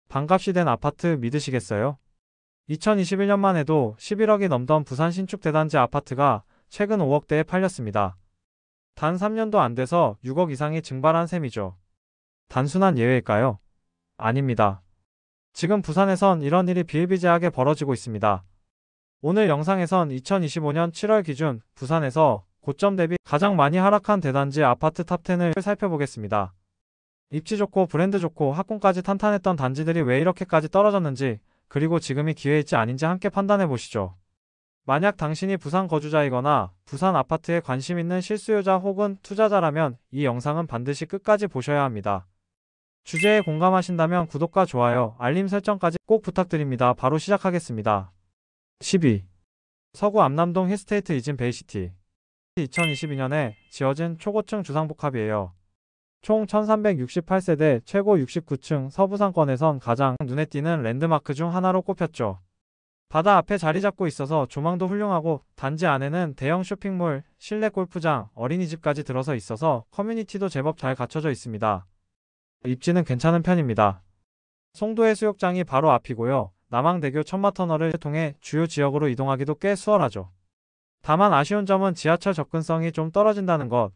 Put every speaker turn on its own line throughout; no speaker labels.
반값이 된 아파트 믿으시겠어요? 2021년만 해도 11억이 넘던 부산 신축 대단지 아파트가 최근 5억대에 팔렸습니다. 단 3년도 안 돼서 6억 이상이 증발한 셈이죠. 단순한 예외일까요? 아닙니다. 지금 부산에선 이런 일이 비일비재하게 벌어지고 있습니다. 오늘 영상에선 2025년 7월 기준 부산에서 고점 대비 가장 많이 하락한 대단지 아파트 탑10을 살펴보겠습니다. 입지 좋고 브랜드 좋고 학군까지 탄탄했던 단지들이 왜 이렇게까지 떨어졌는지, 그리고 지금이 기회일지 아닌지 함께 판단해 보시죠. 만약 당신이 부산 거주자이거나 부산 아파트에 관심 있는 실수요자 혹은 투자자라면 이 영상은 반드시 끝까지 보셔야 합니다. 주제에 공감하신다면 구독과 좋아요, 알림 설정까지 꼭 부탁드립니다. 바로 시작하겠습니다. 12. 서구 암남동 힐스테이트 이진 베이시티. 2022년에 지어진 초고층 주상복합이에요. 총 1368세대 최고 69층 서부상권에선 가장 눈에 띄는 랜드마크 중 하나로 꼽혔죠. 바다 앞에 자리 잡고 있어서 조망도 훌륭하고 단지 안에는 대형 쇼핑몰, 실내 골프장, 어린이집까지 들어서 있어서 커뮤니티도 제법 잘 갖춰져 있습니다. 입지는 괜찮은 편입니다. 송도 해수욕장이 바로 앞이고요. 남항대교 천마터널을 통해 주요 지역으로 이동하기도 꽤 수월하죠. 다만 아쉬운 점은 지하철 접근성이 좀 떨어진다는 것,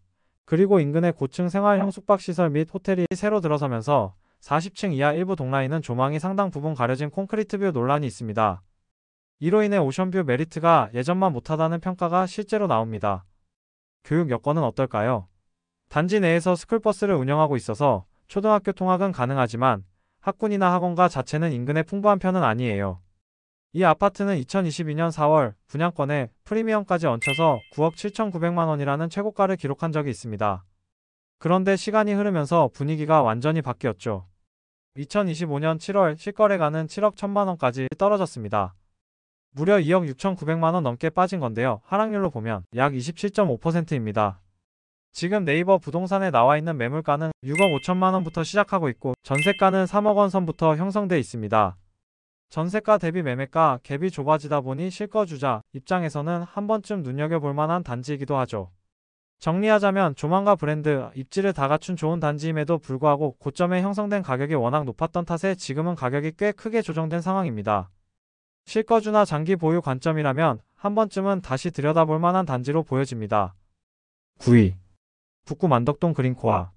그리고 인근의 고층 생활형 숙박시설 및 호텔이 새로 들어서면서 40층 이하 일부 동라인은 조망이 상당 부분 가려진 콘크리트뷰 논란이 있습니다. 이로 인해 오션뷰 메리트가 예전만 못하다는 평가가 실제로 나옵니다. 교육 여건은 어떨까요? 단지 내에서 스쿨버스를 운영하고 있어서 초등학교 통학은 가능하지만 학군이나 학원가 자체는 인근에 풍부한 편은 아니에요. 이 아파트는 2022년 4월 분양권에 프리미엄까지 얹혀서 9억 7,900만 원이라는 최고가를 기록한 적이 있습니다. 그런데 시간이 흐르면서 분위기가 완전히 바뀌었죠. 2025년 7월 실거래가는 7억 1천만 원까지 떨어졌습니다. 무려 2억 6,900만 원 넘게 빠진 건데요. 하락률로 보면 약 27.5%입니다. 지금 네이버 부동산에 나와 있는 매물가는 6억 5천만 원부터 시작하고 있고 전세가는 3억 원 선부터 형성돼 있습니다. 전세가 대비 매매가 갭이 좁아지다 보니 실거주자 입장에서는 한 번쯤 눈여겨볼 만한 단지이기도 하죠. 정리하자면 조망과 브랜드, 입지를 다 갖춘 좋은 단지임에도 불구하고 고점에 형성된 가격이 워낙 높았던 탓에 지금은 가격이 꽤 크게 조정된 상황입니다. 실거주나 장기 보유 관점이라면 한 번쯤은 다시 들여다볼 만한 단지로 보여집니다. 9위. 북구 만덕동 그린코아.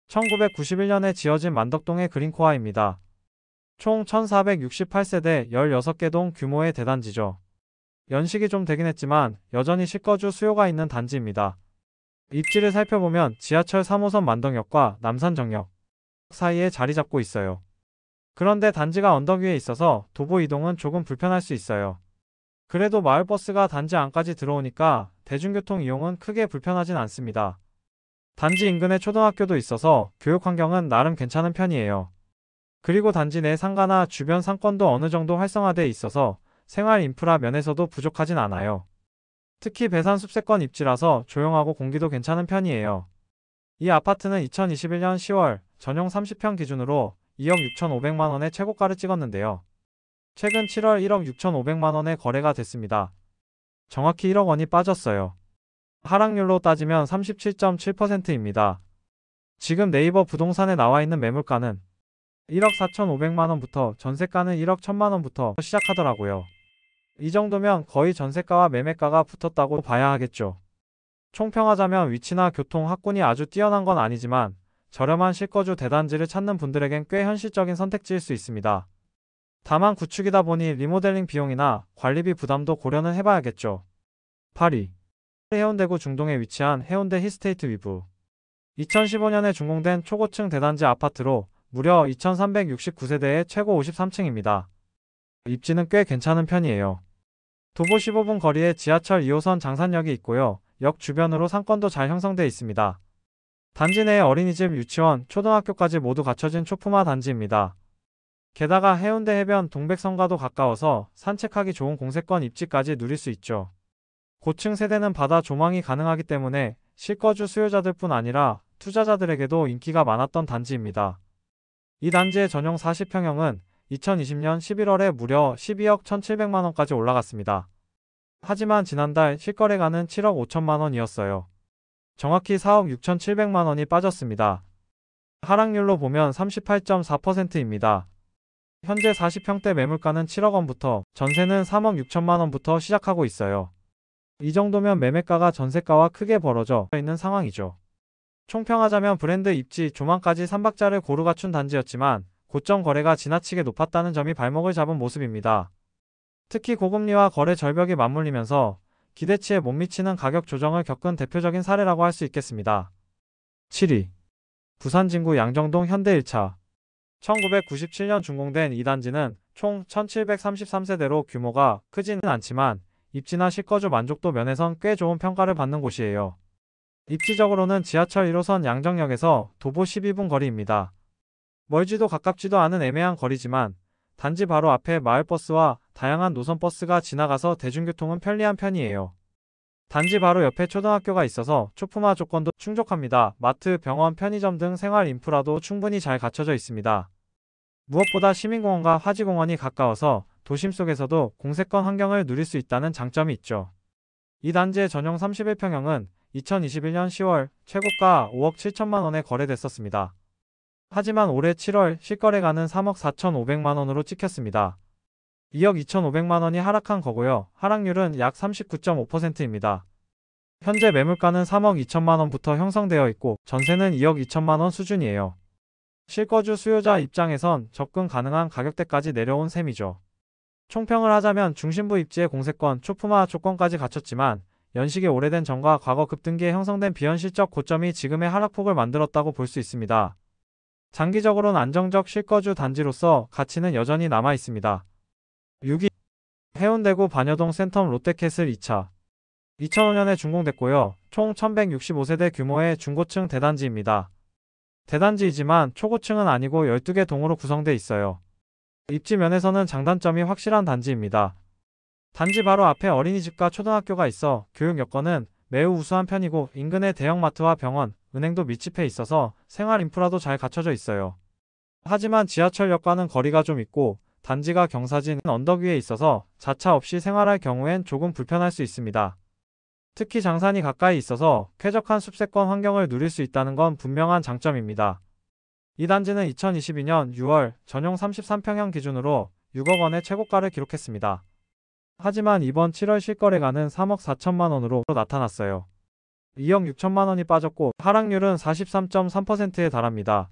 1991년에 지어진 만덕동의 그린코아입니다. 총 1468세대 16개 동 규모의 대단지죠. 연식이 좀 되긴 했지만 여전히 실거주 수요가 있는 단지입니다. 입지를 살펴보면 지하철 3호선 만덕역과 남산정역 사이에 자리 잡고 있어요. 그런데 단지가 언덕 위에 있어서 도보 이동은 조금 불편할 수 있어요. 그래도 마을버스가 단지 안까지 들어오니까 대중교통 이용은 크게 불편하진 않습니다. 단지 인근에 초등학교도 있어서 교육 환경은 나름 괜찮은 편이에요. 그리고 단지 내 상가나 주변 상권도 어느 정도 활성화돼 있어서 생활 인프라 면에서도 부족하진 않아요. 특히 배산 숲세권 입지라서 조용하고 공기도 괜찮은 편이에요. 이 아파트는 2021년 10월 전용 30평 기준으로 2억 6,500만 원의 최고가를 찍었는데요. 최근 7월 1억 6,500만 원에 거래가 됐습니다. 정확히 1억 원이 빠졌어요. 하락률로 따지면 37.7%입니다. 지금 네이버 부동산에 나와 있는 매물가는 1억 4,500만 원부터 전세가는 1억 1천만 원부터 시작하더라고요. 이 정도면 거의 전세가와 매매가가 붙었다고 봐야 하겠죠. 총평하자면 위치나 교통, 학군이 아주 뛰어난 건 아니지만 저렴한 실거주 대단지를 찾는 분들에겐 꽤 현실적인 선택지일 수 있습니다. 다만 구축이다 보니 리모델링 비용이나 관리비 부담도 고려는 해봐야겠죠. 8위. 해운대구 중동에 위치한 해운대 힐스테이트 위브. 2015년에 준공된 초고층 대단지 아파트로 무려 2369세대의 최고 53층입니다. 입지는 꽤 괜찮은 편이에요. 도보 15분 거리에 지하철 2호선 장산역이 있고요. 역 주변으로 상권도 잘 형성돼 있습니다. 단지 내에 어린이집, 유치원, 초등학교까지 모두 갖춰진 초품화 단지입니다. 게다가 해운대 해변 동백섬과도 가까워서 산책하기 좋은 공세권 입지까지 누릴 수 있죠. 고층 세대는 바다 조망이 가능하기 때문에 실거주 수요자들 뿐 아니라 투자자들에게도 인기가 많았던 단지입니다. 이 단지의 전용 40평형은 2020년 11월에 무려 12억 1,700만 원까지 올라갔습니다. 하지만 지난달 실거래가는 7억 5천만 원이었어요. 정확히 4억 6,700만 원이 빠졌습니다. 하락률로 보면 38.4%입니다. 현재 40평대 매물가는 7억 원부터, 전세는 3억 6천만 원부터 시작하고 있어요. 이 정도면 매매가가 전세가와 크게 벌어져 있는 상황이죠. 총평하자면 브랜드 입지, 조망까지 3박자를 고루 갖춘 단지였지만 고점 거래가 지나치게 높았다는 점이 발목을 잡은 모습입니다. 특히 고금리와 거래 절벽이 맞물리면서 기대치에 못 미치는 가격 조정을 겪은 대표적인 사례라고 할 수 있겠습니다. 7위. 부산 진구 양정동 현대 1차. 1997년 준공된 이 단지는 총 1733세대로 규모가 크지는 않지만 입지나 실거주 만족도 면에선 꽤 좋은 평가를 받는 곳이에요. 입지적으로는 지하철 1호선 양정역에서 도보 12분 거리입니다. 멀지도 가깝지도 않은 애매한 거리지만 단지 바로 앞에 마을버스와 다양한 노선버스가 지나가서 대중교통은 편리한 편이에요. 단지 바로 옆에 초등학교가 있어서 초품화 조건도 충족합니다. 마트, 병원, 편의점 등 생활 인프라도 충분히 잘 갖춰져 있습니다. 무엇보다 시민공원과 화지공원이 가까워서 도심 속에서도 공세권 환경을 누릴 수 있다는 장점이 있죠. 이 단지의 전용 31평형은 2021년 10월 최고가 5억 7천만 원에 거래됐었습니다. 하지만 올해 7월 실거래가는 3억 4,500만 원으로 찍혔습니다. 2억 2,500만 원이 하락한 거고요. 하락률은 약 39.5%입니다. 현재 매물가는 3억 2천만 원부터 형성되어 있고 전세는 2억 2천만 원 수준이에요. 실거주 수요자 입장에선 접근 가능한 가격대까지 내려온 셈이죠. 총평을 하자면 중심부 입지의 공세권, 초품화 조건까지 갖췄지만 연식이 오래된 전과 과거 급등기에 형성된 비현실적 고점이 지금의 하락폭을 만들었다고 볼 수 있습니다. 장기적으로는 안정적 실거주 단지로서 가치는 여전히 남아 있습니다. 6위. 해운대구 반여동 센텀 롯데캐슬 2차. 2005년에 준공됐고요. 총 1165세대 규모의 중고층 대단지입니다. 대단지이지만 초고층은 아니고 12개 동으로 구성되어 있어요. 입지 면에서는 장단점이 확실한 단지입니다. 단지 바로 앞에 어린이집과 초등학교가 있어 교육 여건은 매우 우수한 편이고 인근에 대형마트와 병원, 은행도 밀집해 있어서 생활 인프라도 잘 갖춰져 있어요. 하지만 지하철역과는 거리가 좀 있고 단지가 경사진 언덕 위에 있어서 자차 없이 생활할 경우엔 조금 불편할 수 있습니다. 특히 장산이 가까이 있어서 쾌적한 숲세권 환경을 누릴 수 있다는 건 분명한 장점입니다. 이 단지는 2022년 6월 전용 33평형 기준으로 6억 원의 최고가를 기록했습니다. 하지만 이번 7월 실거래가는 3억 4천만 원으로 나타났어요. 2억 6천만 원이 빠졌고 하락률은 43.3%에 달합니다.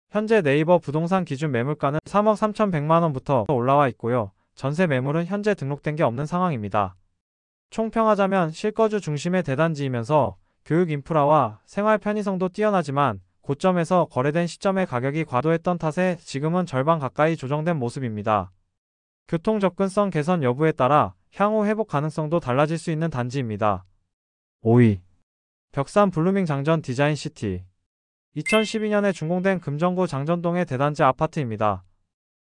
현재 네이버 부동산 기준 매물가는 3억 3,100만 원부터 올라와 있고요. 전세 매물은 현재 등록된 게 없는 상황입니다. 총평하자면 실거주 중심의 대단지이면서 교육 인프라와 생활 편의성도 뛰어나지만 고점에서 거래된 시점의 가격이 과도했던 탓에 지금은 절반 가까이 조정된 모습입니다. 교통 접근성 개선 여부에 따라 향후 회복 가능성도 달라질 수 있는 단지입니다. 5위. 벽산 블루밍 장전 디자인시티. 2012년에 준공된 금정구 장전동의 대단지 아파트입니다.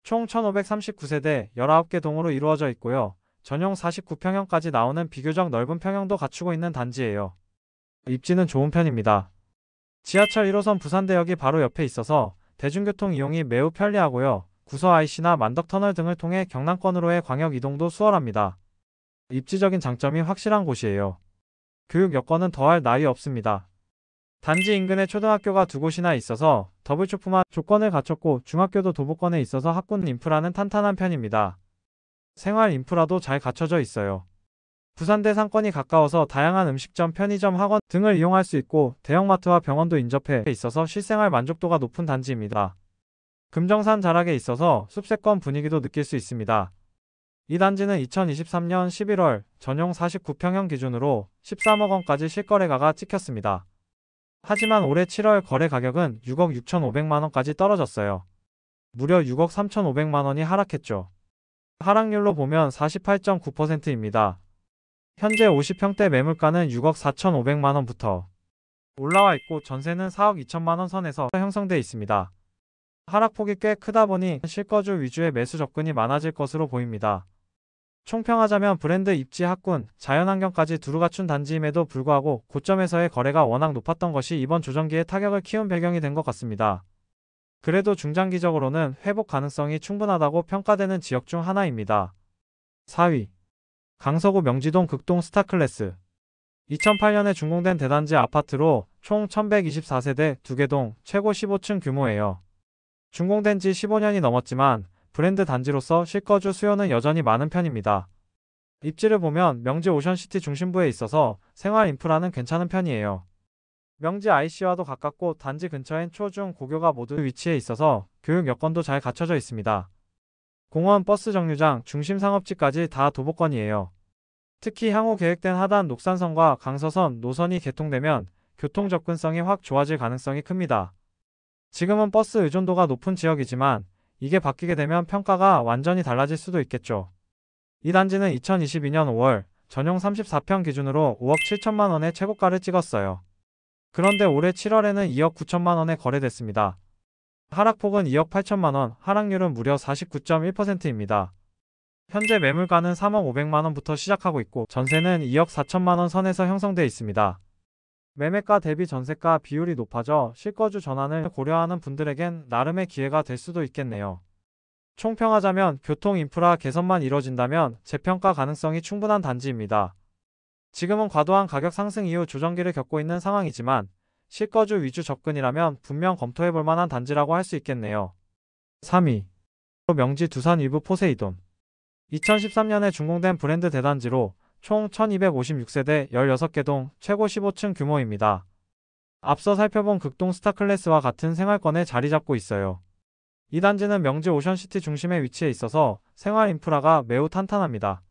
총 1539세대 19개 동으로 이루어져 있고요. 전용 49평형까지 나오는 비교적 넓은 평형도 갖추고 있는 단지예요. 입지는 좋은 편입니다. 지하철 1호선 부산대역이 바로 옆에 있어서 대중교통 이용이 매우 편리하고요. 구서 IC나 만덕터널 등을 통해 경남권으로의 광역 이동도 수월합니다. 입지적인 장점이 확실한 곳이에요. 교육 여건은 더할 나위 없습니다. 단지 인근에 초등학교가 2곳이나 있어서 더블 초품화 조건을 갖췄고 중학교도 도보권에 있어서 학군 인프라는 탄탄한 편입니다. 생활 인프라도 잘 갖춰져 있어요. 부산대 상권이 가까워서 다양한 음식점, 편의점, 학원 등을 이용할 수 있고 대형마트와 병원도 인접해 있어서 실생활 만족도가 높은 단지입니다. 금정산 자락에 있어서 숲세권 분위기도 느낄 수 있습니다. 이 단지는 2023년 11월 전용 49평형 기준으로 13억 원까지 실거래가가 찍혔습니다. 하지만 올해 7월 거래 가격은 6억 6,500만 원까지 떨어졌어요. 무려 6억 3,500만 원이 하락했죠. 하락률로 보면 48.9%입니다. 현재 50평대 매물가는 6억 4,500만 원부터 올라와 있고 전세는 4억 2천만 원 선에서 형성돼 있습니다. 하락폭이 꽤 크다 보니 실거주 위주의 매수 접근이 많아질 것으로 보입니다. 총평하자면 브랜드 입지 학군, 자연환경까지 두루 갖춘 단지임에도 불구하고 고점에서의 거래가 워낙 높았던 것이 이번 조정기에 타격을 키운 배경이 된 것 같습니다. 그래도 중장기적으로는 회복 가능성이 충분하다고 평가되는 지역 중 하나입니다. 4위. 강서구 명지동 극동 스타클래스. 2008년에 준공된 대단지 아파트로 총 1124세대 2개 동 최고 15층 규모예요. 준공된 지 15년이 넘었지만 브랜드 단지로서 실거주 수요는 여전히 많은 편입니다. 입지를 보면 명지 오션시티 중심부에 있어서 생활 인프라는 괜찮은 편이에요. 명지 IC와도 가깝고 단지 근처엔 초, 중, 고교가 모두 위치해 있어서 교육 여건도 잘 갖춰져 있습니다. 공원, 버스 정류장, 중심 상업지까지 다 도보권이에요. 특히 향후 계획된 하단 녹산선과 강서선 노선이 개통되면 교통 접근성이 확 좋아질 가능성이 큽니다. 지금은 버스 의존도가 높은 지역이지만 이게 바뀌게 되면 평가가 완전히 달라질 수도 있겠죠. 이 단지는 2022년 5월 전용 34평 기준으로 5억 7천만 원의 최고가를 찍었어요. 그런데 올해 7월에는 2억 9천만 원에 거래됐습니다. 하락폭은 2억 8천만 원, 하락률은 무려 49.1%입니다. 현재 매물가는 3억 500만 원부터 시작하고 있고 전세는 2억 4천만 원 선에서 형성돼 있습니다. 매매가 대비 전세가 비율이 높아져 실거주 전환을 고려하는 분들에겐 나름의 기회가 될 수도 있겠네요. 총평하자면 교통 인프라 개선만 이뤄진다면 재평가 가능성이 충분한 단지입니다. 지금은 과도한 가격 상승 이후 조정기를 겪고 있는 상황이지만 실거주 위주 접근이라면 분명 검토해볼 만한 단지라고 할 수 있겠네요. 3위. 명지 두산 위브 포세이돈. 2013년에 준공된 브랜드 대단지로 총 1256세대 16개 동 최고 15층 규모입니다. 앞서 살펴본 극동 스타클래스와 같은 생활권에 자리 잡고 있어요. 이 단지는 명지 오션시티 중심에 위치해 있어서 생활 인프라가 매우 탄탄합니다.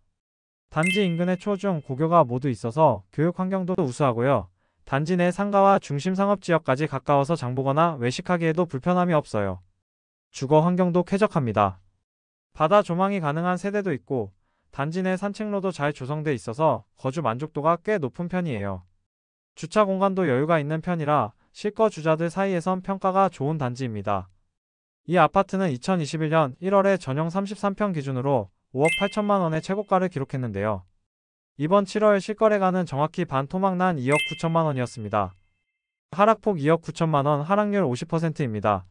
단지 인근에 초, 중, 고교가 모두 있어서 교육 환경도 우수하고요. 단지 내 상가와 중심 상업지역까지 가까워서 장보거나 외식하기에도 불편함이 없어요. 주거 환경도 쾌적합니다. 바다 조망이 가능한 세대도 있고 단지 내 산책로도 잘 조성돼 있어서 거주 만족도가 꽤 높은 편이에요. 주차 공간도 여유가 있는 편이라 실거주자들 사이에선 평가가 좋은 단지입니다. 이 아파트는 2021년 1월에 전용 33평 기준으로 5억 8천만 원의 최고가를 기록했는데요. 이번 7월 실거래가는 정확히 반 토막난 2억 9천만 원이었습니다. 하락폭 2억 9천만 원, 하락률 50%입니다.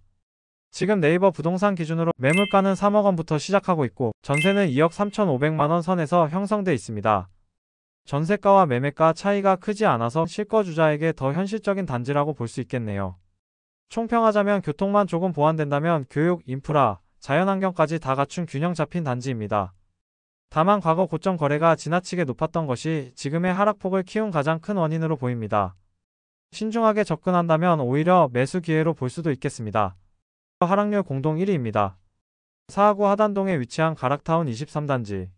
지금 네이버 부동산 기준으로 매물가는 3억 원부터 시작하고 있고 전세는 2억 3,500만 원 선에서 형성돼 있습니다. 전세가와 매매가 차이가 크지 않아서 실거주자에게 더 현실적인 단지라고 볼 수 있겠네요. 총평하자면 교통만 조금 보완된다면 교육, 인프라, 자연환경까지 다 갖춘 균형 잡힌 단지입니다. 다만 과거 고점 거래가 지나치게 높았던 것이 지금의 하락폭을 키운 가장 큰 원인으로 보입니다. 신중하게 접근한다면 오히려 매수 기회로 볼 수도 있겠습니다. 하락률 공동 1위입니다. 사하구 하단동에 위치한 가락타운 23단지.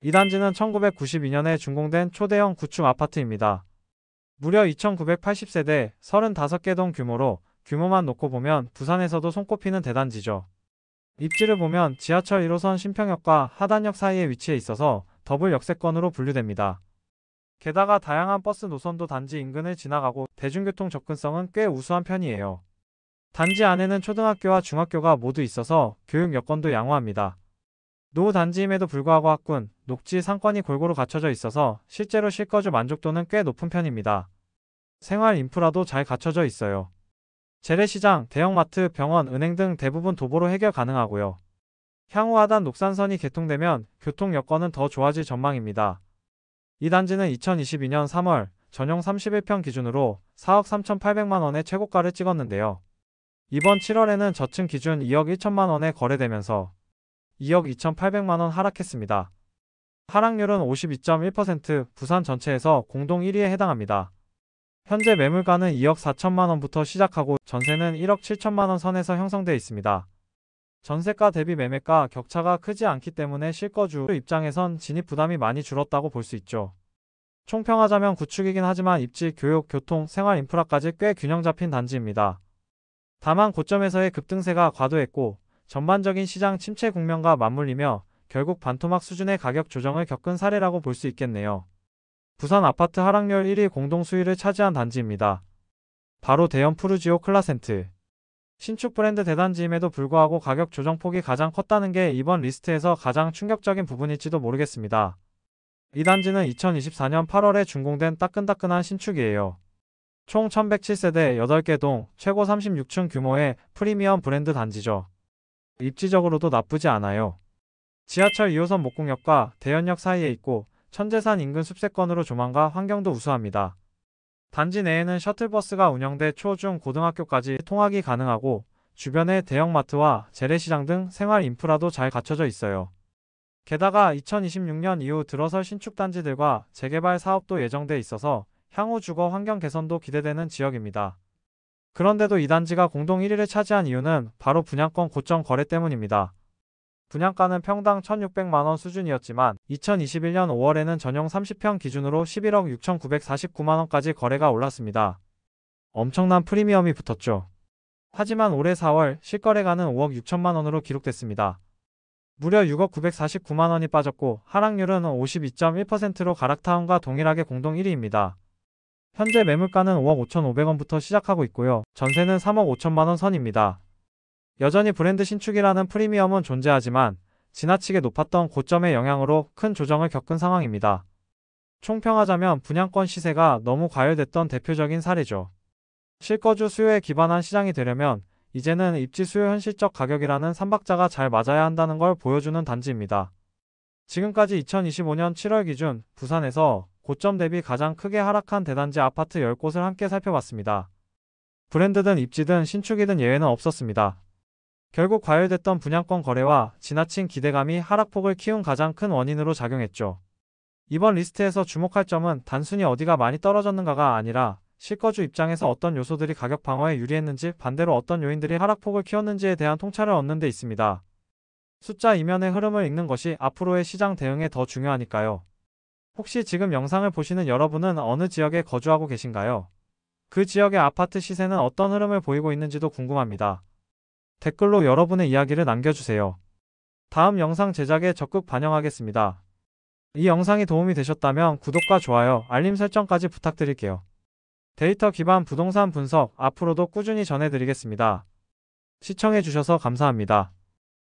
이 단지는 1992년에 준공된 초대형 구축 아파트입니다. 무려 2980세대 35개 동 규모로 규모만 놓고 보면 부산에서도 손꼽히는 대단지죠. 입지를 보면 지하철 1호선 신평역과 하단역 사이에 위치해 있어서 더블 역세권으로 분류됩니다. 게다가 다양한 버스 노선도 단지 인근을 지나가고 대중교통 접근성은 꽤 우수한 편이에요. 단지 안에는 초등학교와 중학교가 모두 있어서 교육 여건도 양호합니다. 노후 단지임에도 불구하고 학군, 녹지, 상권이 골고루 갖춰져 있어서 실제로 실거주 만족도는 꽤 높은 편입니다. 생활 인프라도 잘 갖춰져 있어요. 재래시장, 대형마트, 병원, 은행 등 대부분 도보로 해결 가능하고요. 향후 하단 녹산선이 개통되면 교통 여건은 더 좋아질 전망입니다. 이 단지는 2022년 3월 전용 31평 기준으로 4억 3,800만 원의 최고가를 찍었는데요. 이번 7월에는 저층 기준 2억 1천만 원에 거래되면서 2억 2,800만 원 하락했습니다. 하락률은 52.1%, 부산 전체에서 공동 1위에 해당합니다. 현재 매물가는 2억 4천만 원부터 시작하고 전세는 1억 7천만 원 선에서 형성돼 있습니다. 전세가 대비 매매가 격차가 크지 않기 때문에 실거주 입장에선 진입 부담이 많이 줄었다고 볼 수 있죠. 총평하자면 구축이긴 하지만 입지, 교육, 교통, 생활 인프라까지 꽤 균형 잡힌 단지입니다. 다만 고점에서의 급등세가 과도했고 전반적인 시장 침체 국면과 맞물리며 결국 반토막 수준의 가격 조정을 겪은 사례라고 볼 수 있겠네요. 부산 아파트 하락률 1위 공동 수위를 차지한 단지입니다. 바로 대형 푸르지오 클라센트. 신축 브랜드 대단지임에도 불구하고 가격 조정폭이 가장 컸다는 게 이번 리스트에서 가장 충격적인 부분일지도 모르겠습니다. 이 단지는 2024년 8월에 준공된 따끈따끈한 신축이에요. 총 1107세대 8개 동 최고 36층 규모의 프리미엄 브랜드 단지죠. 입지적으로도 나쁘지 않아요. 지하철 2호선 목공역과 대연역 사이에 있고 천재산 인근 숲세권으로 조망과 환경도 우수합니다. 단지 내에는 셔틀버스가 운영돼 초, 중, 고등학교까지 통학이 가능하고 주변에 대형마트와 재래시장 등 생활 인프라도 잘 갖춰져 있어요. 게다가 2026년 이후 들어설 신축단지들과 재개발 사업도 예정돼 있어서 향후 주거 환경 개선도 기대되는 지역입니다. 그런데도 이 단지가 공동 1위를 차지한 이유는 바로 분양권 고점 거래 때문입니다. 분양가는 평당 1,600만원 수준이었지만 2021년 5월에는 전용 30평 기준으로 11억 6,949만원까지 거래가 올랐습니다. 엄청난 프리미엄이 붙었죠. 하지만 올해 4월 실거래가는 5억 6천만원으로 기록됐습니다. 무려 6억 949만원이 빠졌고 하락률은 52.1%로 가락타운과 동일하게 공동 1위입니다. 현재 매물가는 5억 5,500원부터 시작하고 있고요. 전세는 3억 5천만원 선입니다. 여전히 브랜드 신축이라는 프리미엄은 존재하지만 지나치게 높았던 고점의 영향으로 큰 조정을 겪은 상황입니다. 총평하자면 분양권 시세가 너무 과열됐던 대표적인 사례죠. 실거주 수요에 기반한 시장이 되려면 이제는 입지 수요 현실적 가격이라는 삼박자가 잘 맞아야 한다는 걸 보여주는 단지입니다. 지금까지 2025년 7월 기준 부산에서 고점 대비 가장 크게 하락한 대단지 아파트 10곳을 함께 살펴봤습니다. 브랜드든 입지든 신축이든 예외는 없었습니다. 결국 과열됐던 분양권 거래와 지나친 기대감이 하락폭을 키운 가장 큰 원인으로 작용했죠. 이번 리스트에서 주목할 점은 단순히 어디가 많이 떨어졌는가가 아니라 실거주 입장에서 어떤 요소들이 가격 방어에 유리했는지 반대로 어떤 요인들이 하락폭을 키웠는지에 대한 통찰을 얻는 데 있습니다. 숫자 이면의 흐름을 읽는 것이 앞으로의 시장 대응에 더 중요하니까요. 혹시 지금 영상을 보시는 여러분은 어느 지역에 거주하고 계신가요? 그 지역의 아파트 시세는 어떤 흐름을 보이고 있는지도 궁금합니다. 댓글로 여러분의 이야기를 남겨주세요. 다음 영상 제작에 적극 반영하겠습니다. 이 영상이 도움이 되셨다면 구독과 좋아요, 알림 설정까지 부탁드릴게요. 데이터 기반 부동산 분석 앞으로도 꾸준히 전해드리겠습니다. 시청해주셔서 감사합니다.